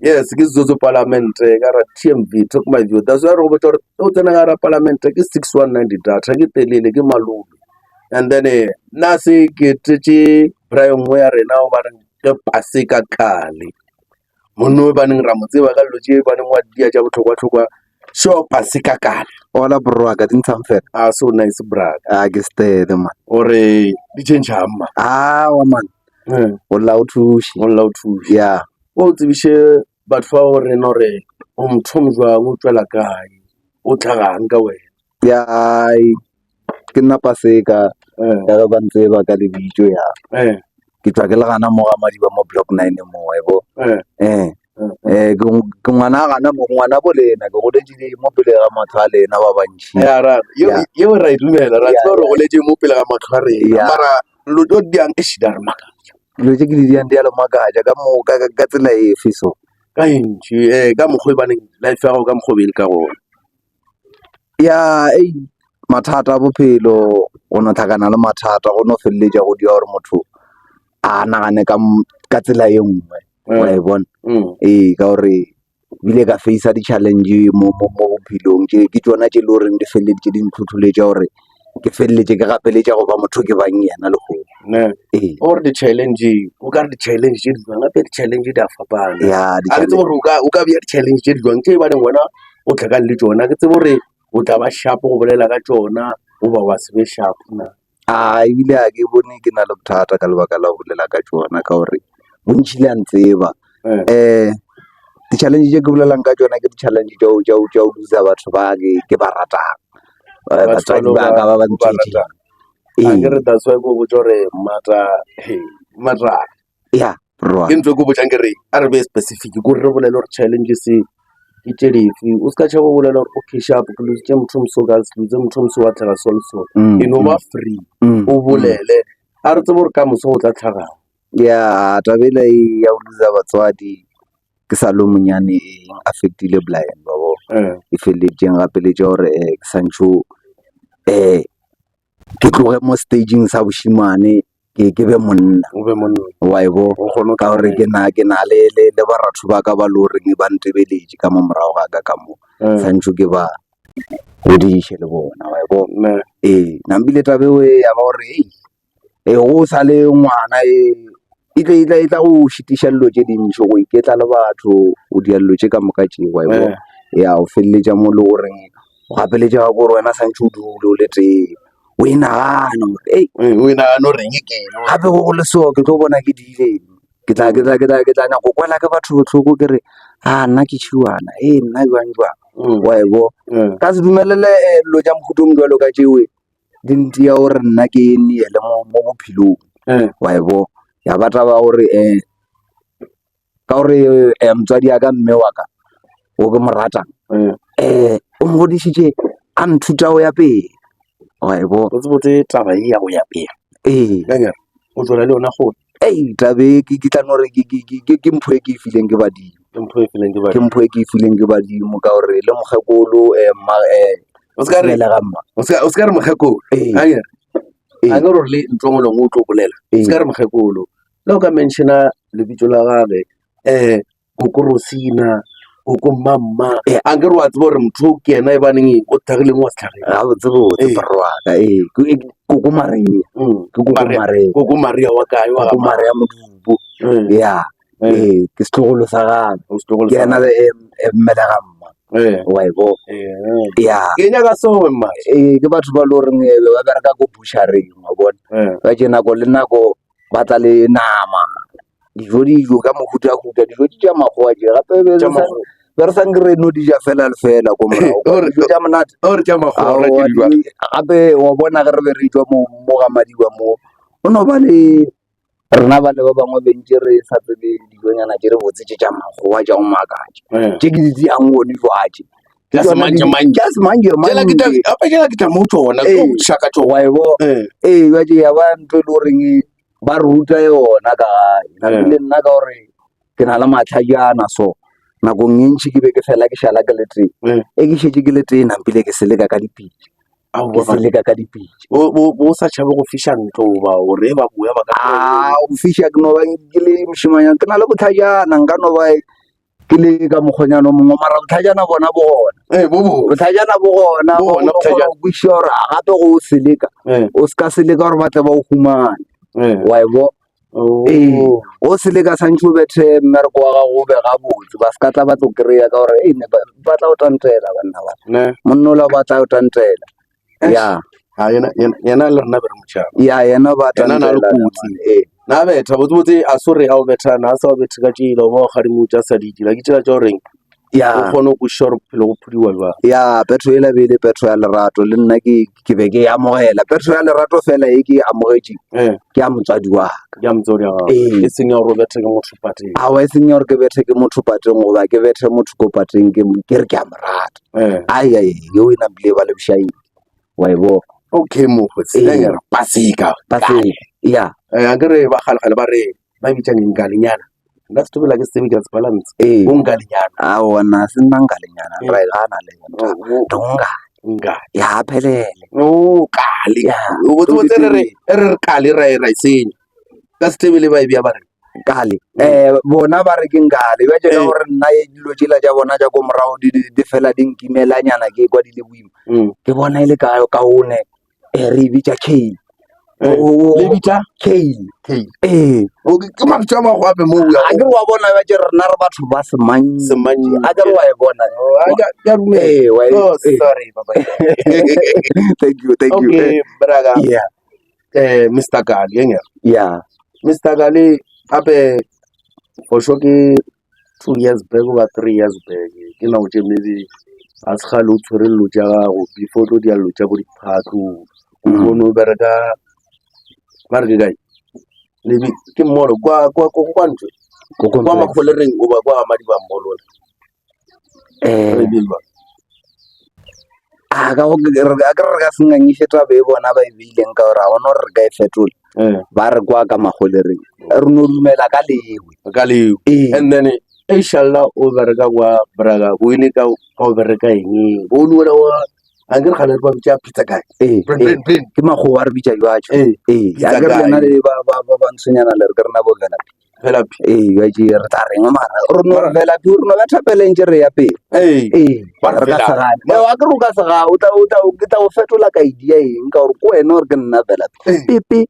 yes ke Zuzu Parliament ka ra TMV talk my view that's why re go botsa gore o tsena ka ra Parliament ke 619 data ke telele ke malolo and then na se ke tetse Brian mo ya rena o ba re ke pase ka kale monno ba neng ra mo tseba ka loje ba neng wa dia ja botlhokwa sure pase ka kale ola bro ka dintshang fela so nice brother ke stede man ore di change amma wa man o la uthushi yeah o tsebishe batho ba o rena gore o motho mjwang o tswela kae o tlhagang ka wena ya ke nna paseka ya ba ntse ba ka lebitso ya ke tswa ke le gana mo ga madi ba mo block 9 mo ebo ke ngwana gana mo ngwana bolena ke go lejile mo pele ga matho a lena ba bantši ya ra yo ra idumela ra tlo re go leje mo pele ga matho a rena mara lo tlo diang e shidar maka lo je ke di diang dia le makaja ka mo ka tsela e fiso ka ntši ka mogwe ba neng life ya go ka mogwe ka gona ya mathata a bophelo go no thakana le mathata go no feleletša go dia gore motho a nagane ka tsela e nngwe wa e bona ka gore bile ka face di-challenge mo bophelong ke tsona tše le goreng di feleletše di ntlhotlholetša gore ke feleletše ke gapeletša go ba motho ke bang yena le go or di-challenge o ka re di-challenge tše di jwang gape di-challenge di a fapana ya a ke tsebe gore o ka bea di-challenge tše di jwang tše e baneng wena o tlhakang le tsona ke tsebe gore o tla ba sharp go bolela ka tsona o ba wa sebe sharp na ebile a ke bone ke na le bothata ka lebaka la go bolela ka tsona ka gore bontšhi le a ntseba di-challenge tše ke bolelang ka tsona ke di-challenge tšao dusa batho ba ke ba ratang batswadi ba ka ba bantšetše akere that's why ko botsa gore matra ya ke ntse ko botsang ke re a re be specific ko re bolele gore challenge se ke tše dife o se ka tšhaba go bolela gore okay sharp ke lose motho mso ka se lose motho mso wa tlhaga solso e no ba free o bolele a re tsebe gore ka moso go tla tlhagang ya tabela ya go lusa batswadi ke sa lo monyane affectile blind ba bo e felletseng gapeletša gore ke santšho ke tloge mo stageng sa bošimane ke be monna wa e bo ka gore ke na le baratho ba ka ba le goreng ba ntebeletše ka mo morago ga ka mo santšho ke ba godiše le bona wa e bo nambile tabe ya ba gore go sa le ngwana e tla go šitiša dilo tše dintšhi go iketla le batho o dia dilo tše ka moka tšeo wa e bo ya o feleletša mo le goreng o gapeletša ga gore wena santšhe o dule o le teng o e nagana gore gape go le seo ke tlo bona ke diileng ke tla nya go kwela ke batho botlhoko ke re nna ke tšhiwana nna jwang wa e bo ka se dumelele dilo tša mokhutong jalo ka tšewe dintia gore nna ke neele mo bophelong wa e bo ya bata ba gore ka gore motswadi ya ka mme wa ka o ke mo ratang o ngodišitše a nthuta o ya pele wa e bo o tsebotse taba e ya go ya pele o tswela le yona gore tabe ke tla no re ke mpho e ke e fileng ke badimo ke mpho e ke e fileng ke badimo ka gore le mokgekolo o se ka re mokgekolo a ke gore le ntho ngwe lengwe o tlo bolela o se ka re mokgekolo le o ka mentiona lebitso la gage koko Rosina koko mamma a ke re wa tseba gore motho ke ena e baneng o tlhagileng wa se tlhageng ga botsebotse barwaka koko maria wa kae wa koko maria modubo ya ke setlogolo sa gage ke ena mmelegamma wa e bo ya ke nyaka sowe mma ke batho ba le goreng ba bereka ko bushareng wa bona ba je nako le nako ba tla le nama dijo ka mohuta dijo tša makgowa je gape be re sang re no dija fela le fela ko morago dijo tša monate gape wa bona ge re be re tšwa mo ga madiwa mo o no ba le rena ba le ba bangwe bentše re sa tsebe dijonyana tše re botse tše tša makgowa tša go makatša tše ke di diang one jwatše ya ba ntho e le goreng ba ruta yona ka gae le nna ka gore ke na le matlhajana so nakong e ntšhi ke be ke fela ke šala ke le teng ke šetse ke le teng nampile ke seleka ka dipitše bo sa tšhabe go fiša ntlo ba ore ba bua ba go fiša ke no ba ke le mošimanyana ke na le botlhajana nka no ba ke le ka mokgonyana mongwe mara botlhajana bona botlhajana bona go kwisha gore gape go o seleka o ska seleka gore batle ba o humane wa ibo o seleka santse o bethe mmereko wa gago o be gabotse ba ska tla ba tlo kry-a ka gore ba tla o tantela banna ba monna ola ba tla o tantela ya yena le rena be re motšhaba yena ba tantela na betha botsebotse a sore a o betha na sa o bethe ka tšela o ba o gadimotša sa ditila ke tšela tša goreng o kgone go kweša gore bophelo go phodiwa jwang ya petro e la be le petro ya lerato le nna ke be ke amogela petro ya lerato fela e ke amogetseng ke ya motswadi wa ka ke ya motswadi wa gago e seng ya gore o bethe ke motho pateng e seng ya gore ke bethe ke motho pateng goba ke bethe motho ko pateng ke re ke a morata ai yo e nabile ba le bošaedi wa e bona okay mokgotsi pasika ya a ke re ba kgalekgale ba re ba bitšang nkalenyana nda se tobela ke sebe ke se balance o nkalenyana wona se nna nkalenyana ra e gana le nga ya phelele kale o botse re kale ra e senya ka se tebele ba e bia ba re kale bona ba re ke ngale ba jela gore nna e dilo tsela tša bona tša ko morago di fela di nkimelanyana ke kwa di le boima ke bona e le ka one re e bitša Kale le bitša Kale ke mabitša mago ape mo a ke re wa bona ba tše rena re batho ba semanyi a ke re wa e bona sorry thank you okay braga Mr. Kale Mr. Kale ape for sure ke 2 years back over 3 years back ke na o tše maybe a se gale o tshwere llo tša gago before tlo di a llo tša bo diphatlo o bone o bereka ba re ke kae lebi ke mmolo kwa ntse kwa makgolereng o ba kwa madi ba mmolola re bilwa a ka re ka senganyiše taba e bona ba e beileng ka gore a bona gore re ka e fetola ba re kwa ka makgolereng re no dumela ka lewe and then e shalla o bereka kwa braga o ile ka o bereka eng o le wa a ke re gale ba bitša pizza guy ke makgowa re bitša jwatšo ya ke re lena le ba ntshonyana le re ke rena bo fela ya tše re tla reng mara re no re fela re no ba thapelentše re ya pele re ka segane a ke re o ka sega o tla o fetola ka idea eng ka gore ko wena gore ke nna fela pepe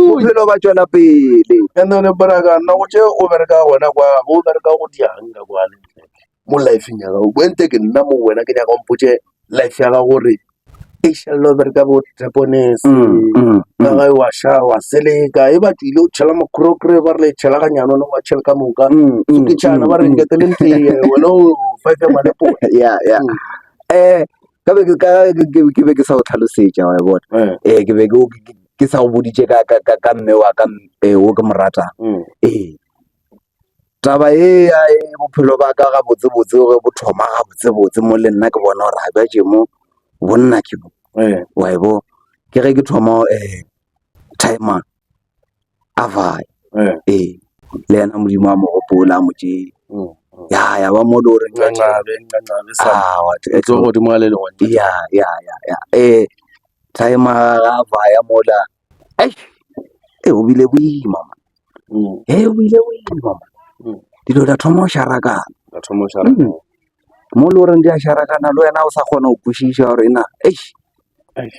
bophelo ba tšwela pele and then braga nna go tše o bereka gona kwa o bereka go dianga kwa mo lifeng ya gago boente ke nna mo wena ke nyaka mpotse life ya gago gore e šhallo bereka bo Japanese ka ga wa sha wa seleka e batlile o tšhela makrokre ba re le tšhela ganyano no wa tšhela ka moka ke tšhana ba re nketele ntse wena o 5 ya malepo ke be ke sa o tlhalosetša wa bona ke be ke sa o boditše ka mme wa ka o ke moratang taba e bophelo ba ka ga botsebotse gore bo thoma ga botsebotse mo le nna ke bona gore ga bja mo bonna ke bo wa e bo ke ge ke thoma timer a vaya le yena modimo a mo gopola mo tšee ya ba mo le gore timer ga vaya mola o bile boima o bile boima dilo da thoma o sharakana mo le gore di a sharakana le wena o sa kgona go kwešiša gore na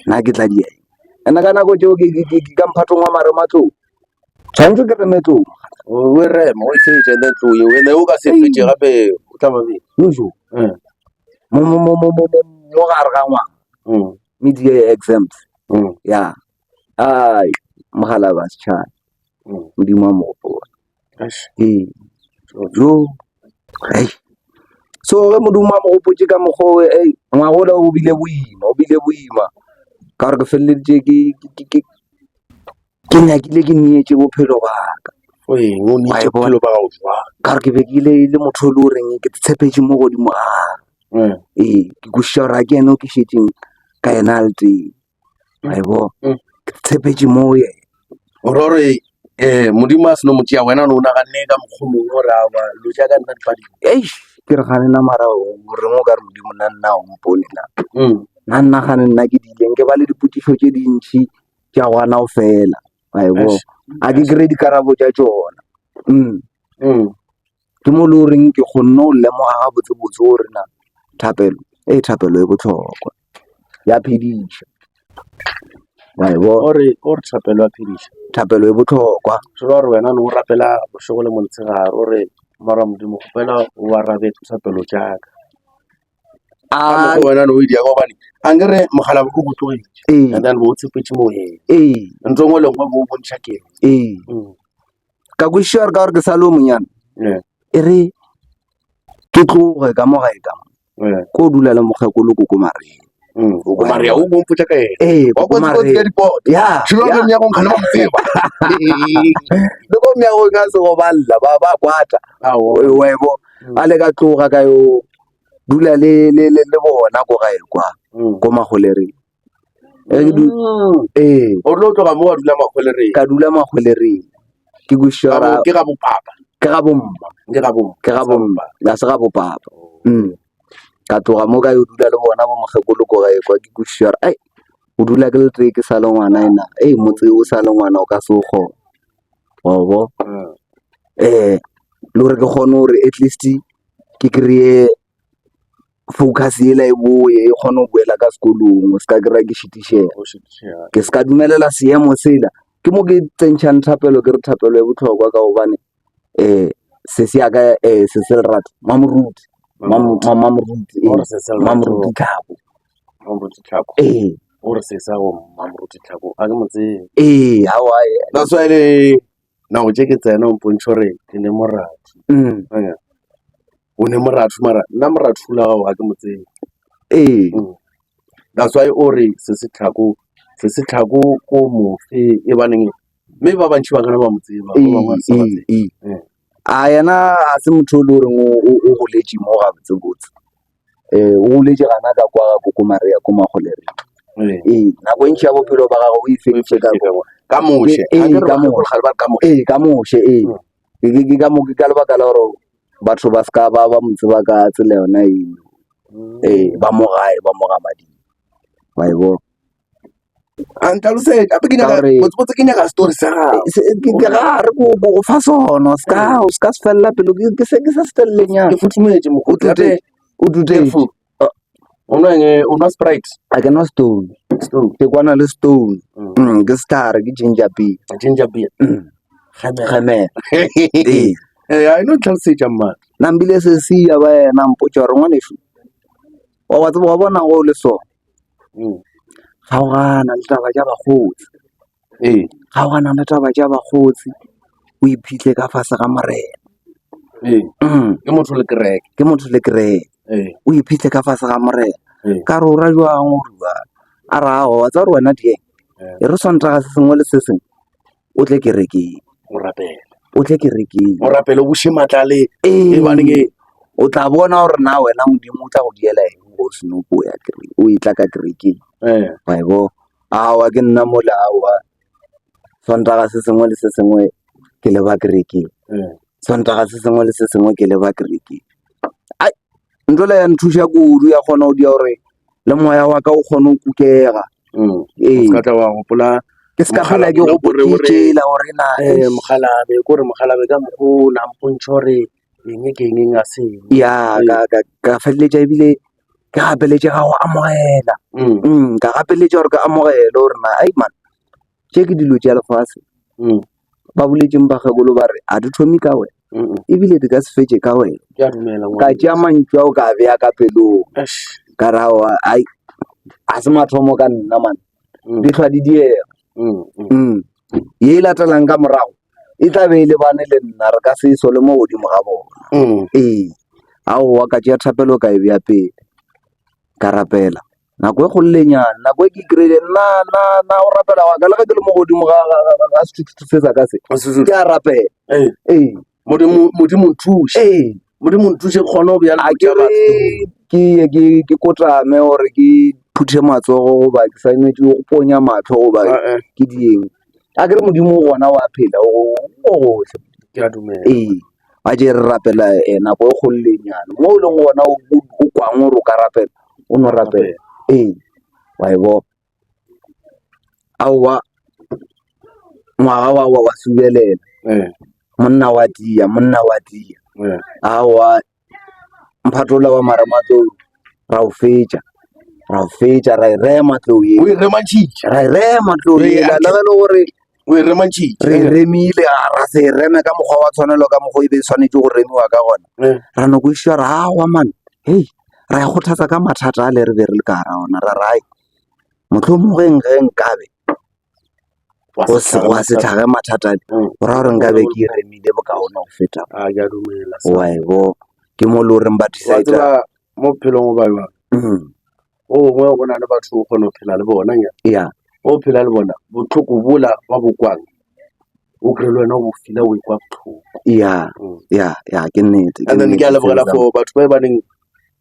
nna ke tla dieng ena ka nako tšeo ke ka mphatong wa marematlou tshwanetse ke remetlou o rema o fetše and then tlou ene o ka se fetše gape o tla babedi mo gare ga ngwaga mid-year exams ya ai mogala ba setšhaba modimo a mogopola so ge modimo a mogopotse ka mokgwa ngwagola o bile boima ka gore ke feleleditše ke nyakile ke neetše bophelo baka ka gore ke bekile le motho o le goreng ke tshepetše mo godimo gage ke kwešiša gore a ke ene o ke šetseng ka ena le teng aibo ke tshepetše mo yena gore modimo a seno motšea wena o ne o naganne ka mokgomong gore a ba lo jaaka nna dipadile ke re gane na mara goreng o ka re modimo nna nna o mpone na nna gane nna ke dileng ke ba le diputišo tše dintšhi tša gwana o fela aibo a ke kry-e dikarabo tša tšona ke mo le reng ke kgonne o lemoga ga botse o rena thapelo e botlhokwa ya phediša wa e bona ore thapelo ya phediša thapelo e botlhokwa so gore wena ne o rapela bošego le montshegare ore mara modimo gopela o arabe thapelo jaaka a mo wena ne o dia gobane a ngere mogala o botlogetse and then bo tshepetse mo eng ntho ngwe le ngwe bo bontšha ke ka kwešiša ka gore ke sa le o monyana e re ke tloge ka mo gae ka mo ko o dula le mokgekolo koko mareng Maria o go mpotsa ka ene wa go ka dipoto ya tshilo ya go khana mo tseba le go mya go ka se go balla ba kwata wa bo a le ka tloga ka yo dula le bona go gae kwa go magolereng o lo tloga mo wa dula magolereng ka dula magolereng ke kwešiša ke ga bopapa ke ga bomma ya se ga bopapa ka tloga mo ka yo dula le bona bo mogekolo ko gae kwa ke kwešiša ai o dula ke le ke sa le ngwana ena motse o sa le ngwana o ka se o kgona wa bo le gore ke kgone gore at least ke kry-e focus ela e boye e kgone go boela ka sekolong o se ka kry-a ke šitišega ke se ka dumelela seemo sela ke mo ke tsentšhang thapelo ke re thapelo e botlhokwa ka gobane se se yaka se se lerato mamoruti tlhako ore se sa go mamoruti tlhako a ke motse that's why le na o ke tsena o mpontšha gore ke ne morati o ne morati mara nna morati fula gago ga ke motse that's why ore se se tlhako ko mofe e baneng mme ba bantši ba kana ba motseba a yena a se motho o le goreng o goletše mo ga botsebotse o goletše gana ka kwa koko maria ko magolereng nako e ntšhi ya bophelo ba gago o ifeditše ka moše ke ka mo ke ka lebaka la gore batho ba ska ba motseba ka tsela yona ba mo gae ba mo ga madimo wa e bona antlalosetsa ape ke nyaka story sa gago ke gare go fa sona o ska se felela pelo ke sa se telelenyana ke futhumetse mokgotsi ape o dutetse o nwa Sprite a ke nwa stone ke kwana le stone ke star ke ginger beer gemela I know tlhalosetsa mma nambile se sia ba yena mpotša gore ngwaneso wa tseba wa bona go le so ga o gana le taba ja bagotsi ga o gana le taba ja bagotsi o iphitlhe ka fase ga morena ke motho le kereke o iphitlhe ka fase ga morena ka re o ra jwang o rua a ra wa tsa gore wena dieng e re sontaga se sengwe le se sengwe o tle kerekeng o tle kerekeng o rapele o buše matlale e baneng o tla bona gore na wena modimo o tla go diela eng go senopo ya kereke o e tla ka kerekeng wa e bo awa ke nna mo le awa sontaga se sengwe le se sengwe ke le ba kerekeng sontaga se sengwe le se sengwe ke le ba kerekeng ai ntho le ya nthuša kudu ya kgona go dia gore le moya wa ka o kgone go kukega ke se ka gala ke go potšela gore na mogalabe kore mogalabe ka mokgo la mpontšha gore eng ke eng a seng ya ka feleletša ebile ke gapeletše ga go amogela ka gapeletša gore ke amogele gore na ai man tše ke dilo tša lefase ba boletšeng bagekolo ba re a di thomi ka wena ebile di ka se fetse ka wena ka tšea mantšu ao ka beya ka pelong ka rawa ai a se mathomo ka nna man di tlhwa di diega ye e latelang ka morago e tla be e lebane le nna re ka se iso le mo godimo ga bona aowa ka tšea thapelo ka e beya pele ka rapela nako e kgollenyana nako e ke kry-ile nna o rapela wa ka le ga ke le mo godimo ga sethusetsa ka se ke a rapela modimo nthushe kgona go bjala ke ye ke kotrame gore ke phuthe matsogo goba ke sa inetse go ponya matlho goba ke dieng a ke re modimo gona wa phela o gotlhe ba je re rapela nako e kgollenyana mo e leng gona o kwang gore o ka rapela o no rapela wa e bona aowa ngwaga wa subelela monna wa dia awa mphatlola wa maramatlou ra o fetša ra e rema tlou ye ra e rema tlou ye la le gore re remile ra se e reme ka mokgwa wa tshwanelo ka mokgwa e be tshwanetse go remiwa ka gona ra nako išwa ra awa man hei ra e kgothatsa ka mathata a le re be re le ka gara ona ra rai mohlomongeng ge nkabe wa se tlhage mathata go ra gore nkabe ke e remile bokaone go feta wa e bo ke mo le goreng ba decide mo phelong ba ba o gongwe go na le batho o kgona go phela le bona o phela le bona botlhoko bola ba bokwang o kry le wena go fila o ekwa botlhoko ke nnete and then ke a lebogela for batho ba e baneng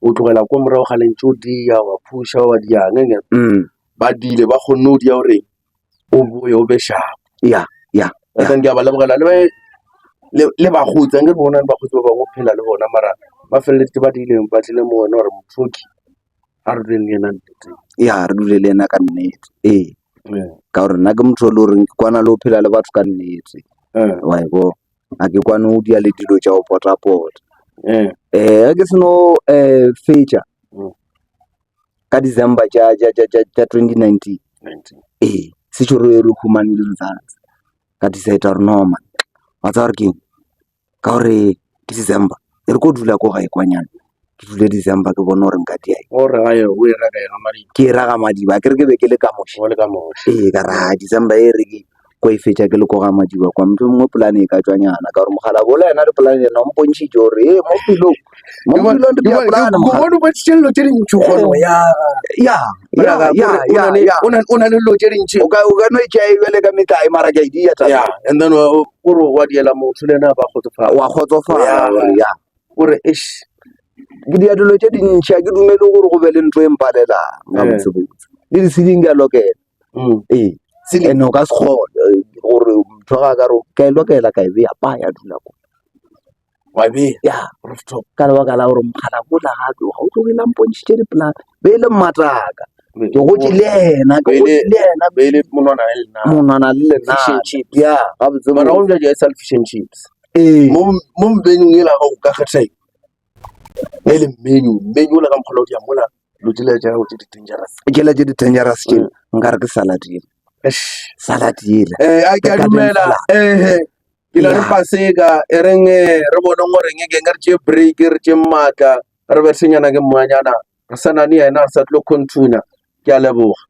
o tlogela ko morago ga lentse o dia wa phusha wa diang ba dile ba kgonne o dia gore o boye o be sharp and then ke a ba lebogela le bagotsi ke bona le bagotsi ba bangwe o phela le bona mara ba feleletse ba dileng ba tlile mo wena gore mothoki a re duleng le ena nnete re dule le ena ka nnete ka gore nna ke motho o le goreng ke kwana le o phela le batho ka nnete wa e bo a ke kwane o dia le dilo tša go potapota ke seno fetša ka December tša 2019 setšhoro e re humanile Mzansi ka decide gore no man wa tsa gore keng ka gore ke December e re ko dula ko gae kwanyana ke dule December ke bona gore nka diae ke e raga madiba ke re ke be ke le kamoši ka ra December e re ke ko e fetša ke le ko ga madiba kwa motho mongwe polane e ka tswanyana ka gore mogala bola ena le polane ena o mpontšhitše gore mo pilong o na le dilo tše dintšhi o ka no e tšea ebele ka metlae mara ke a idia and then ore wa diela motho le ena ba wa kgotsofala ore ke dia dilo tše dintšhi a ke dumele gore go be le ntho e mpalelang ga botsebotse le di-ceding ke a lokela ene o ka se kgone gore motho ga ka re ka e lokela ka e beya pa ya dula ko ka lebaka la gore mogala kola gape ga o tlo belang pontšhitše dipolane be e le mmataka ke gotse le ena monwana le lenana mo mbenung e la gago ka kgetheng e le menu o le ka mokgola o diamola lotile ja go tse di-dangerous tše nka re ke salad ele ke a dumela ke na le paseka e reng re bone goreng e keng re tšee break re tšee maatla re be senyana ke moanyana re sanane yena re sa tlo continua ke a leboga